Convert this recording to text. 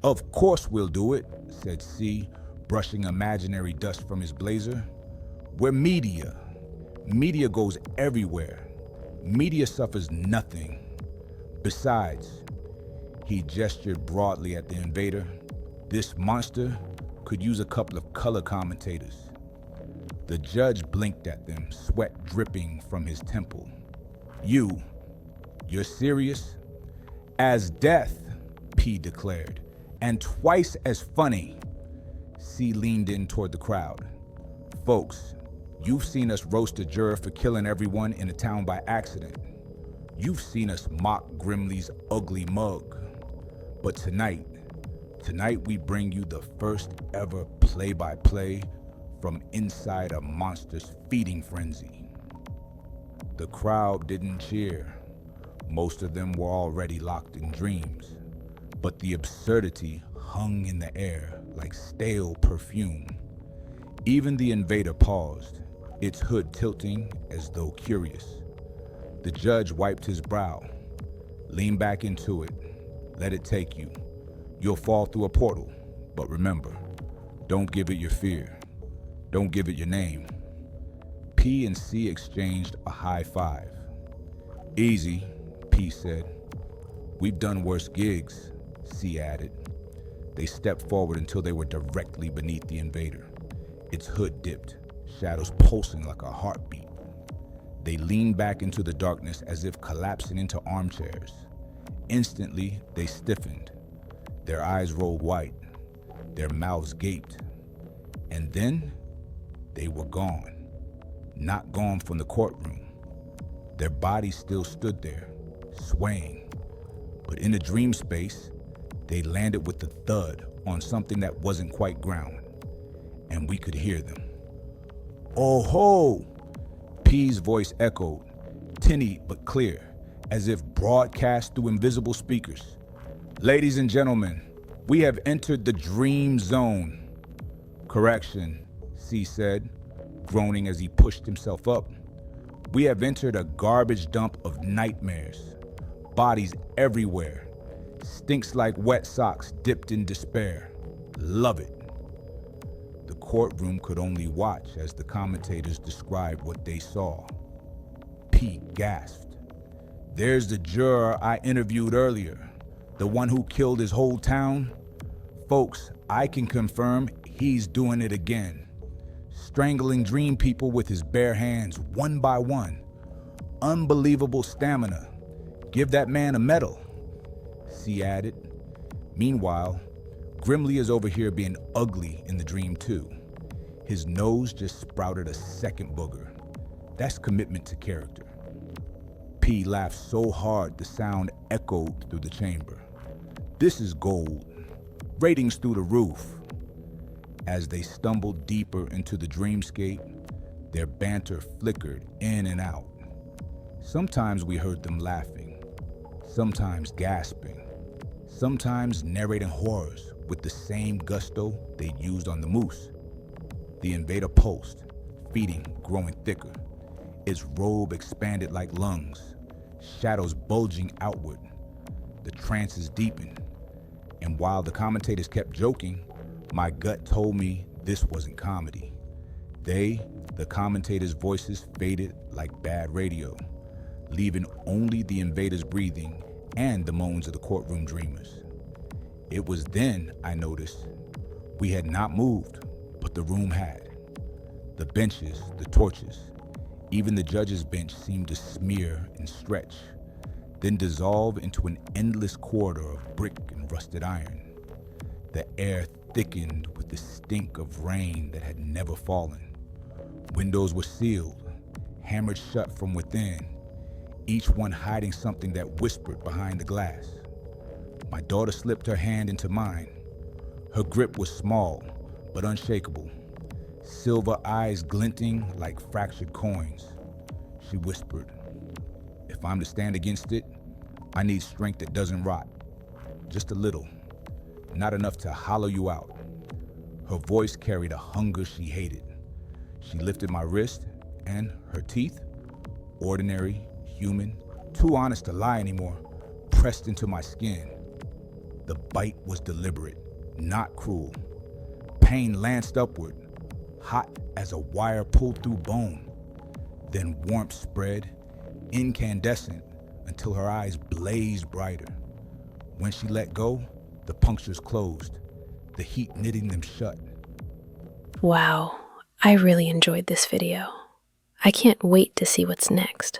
Of course we'll do it, said C, brushing imaginary dust from his blazer. We're media. Media goes everywhere. Media suffers nothing. Besides, he gestured broadly at the invader, this monster could use a couple of color commentators. The judge blinked at them, sweat dripping from his temple. You're serious? As death, P declared, and twice as funny. C leaned in toward the crowd. Folks, you've seen us roast a juror for killing everyone in a town by accident. You've seen us mock Grimley's ugly mug. But tonight we bring you the first ever play-by-play from inside a monster's feeding frenzy. The crowd didn't cheer. Most of them were already locked in dreams, but the absurdity hung in the air like stale perfume. Even the invader paused, its hood tilting as though curious. The judge wiped his brow. Lean back into it. Let it take you. You'll fall through a portal, but remember, don't give it your fear. Don't give it your name. P and C exchanged a high five. Easy, P said. We've done worse gigs, C added. They stepped forward until they were directly beneath the invader. Its hood dipped, shadows pulsing like a heartbeat. They leaned back into the darkness as if collapsing into armchairs. Instantly, they stiffened. Their eyes rolled white. Their mouths gaped. And then, they were gone. Not gone from the courtroom. Their bodies still stood there, swaying. But in the dream space, they landed with a thud on something that wasn't quite ground. And we could hear them. Oh ho! P's voice echoed, tinny but clear, as if broadcast through invisible speakers. Ladies and gentlemen, we have entered the dream zone. Correction, C said, groaning as he pushed himself up. We have entered a garbage dump of nightmares. Bodies everywhere. Stinks like wet socks dipped in despair. Love it. The courtroom could only watch as the commentators described what they saw. P gasped. There's the juror I interviewed earlier, the one who killed his whole town. Folks, I can confirm he's doing it again. Strangling dream people with his bare hands, one by one. Unbelievable stamina. Give that man a medal, C added. Meanwhile, Grimley is over here being ugly in the dream too. His nose just sprouted a second booger. That's commitment to character. P laughed so hard the sound echoed through the chamber. This is gold. Ratings through the roof. As they stumbled deeper into the dreamscape, their banter flickered in and out. Sometimes we heard them laughing, sometimes gasping, sometimes narrating horrors with the same gusto they'd used on the moose. The invader pulsed, feeding growing thicker. Its robe expanded like lungs, shadows bulging outward. The trances deepened, and while the commentators kept joking, my gut told me this wasn't comedy. The commentators' voices faded like bad radio, leaving only the invaders breathing and the moans of the courtroom dreamers. It was then I noticed we had not moved, but the room had. The benches, the torches, even the judge's bench seemed to smear and stretch, then dissolve into an endless corridor of brick and rusted iron. The air thickened with the stink of rain that had never fallen. Windows were sealed, hammered shut from within, each one hiding something that whispered behind the glass. My daughter slipped her hand into mine. Her grip was small, but unshakable, silver eyes glinting like fractured coins. She whispered, "If I'm to stand against it, I need strength that doesn't rot. Just a little, not enough to hollow you out." Her voice carried a hunger she hated. She lifted my wrist, and her teeth, ordinary, human, too honest to lie anymore, pressed into my skin. The bite was deliberate, not cruel. Pain lanced upward, hot as a wire pulled through bone. Then warmth spread, incandescent, until her eyes blazed brighter. When she let go, the punctures closed, the heat knitting them shut. Wow, I really enjoyed this video. I can't wait to see what's next.